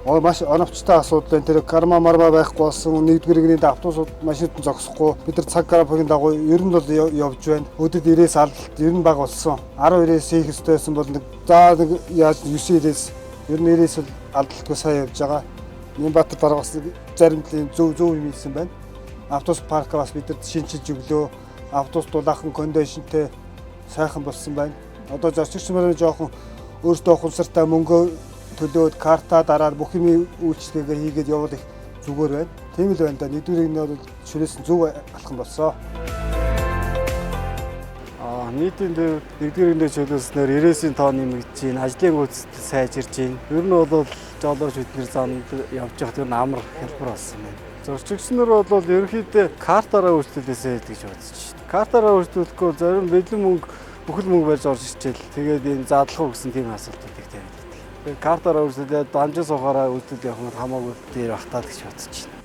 Маш оновчтой асуудал энэ. Тэр карма марма байхгүй болсон. Нэгдүгээр иргэний автобусууд машинууд зогсохгүй. Бид нар цаг графикийн дагуу ер нь бол явж байна. Өдөрт 90-ээс алдалт ер нь бага болсон. 12-ээс хийх ёстойсэн бол нэг яаж 9-ээс ер нь 90-ээс алдалтгүй сайн явж байгаа. Нямбатар дараа бас заримтлын зөв юм хийсэн байна. Автобус парк бас бидэд шинжилж өглөө. Автобус дулаахан кондишнтэй сайхан болсон байна. Одоо зорчигч маань жоохон өөртөө ухамсартай мөнгө төлөөд карта дараад бүх юм үйлчлэгээ хийгээд явбал их зүгээр байна. Тийм л байна да. Нэгдүгээр нь бол шүрээс зөв алхам болсон. Нийтийн дээр нэгдүгээр нь чөлөөснөөр 90-ийн тоо нэмэгдэж байна. Ажлын гүйцэтгэл сайжирж байна. Ер нь бол жолооч бидний зам явж явах тэр амар хэлбэр болсон байна. Зорчигч нар бол ерөнхийдөө картаараа үйлчлүүлээсэй гэж бодож байна. Картаараа үйлчлүүлэхгүй зарим бэлэн мөнгө бүхэл мөнгө барьж орж ичээл тэгээд энэ задлах уу гэсэн тийм асуудлуудыг тавьдаг. Тэгээд картаараа үйлчлүүлээд дамжин сухаараа үйлчлэл явах нь хамаагүй дээр багтаад гэж бодож байна.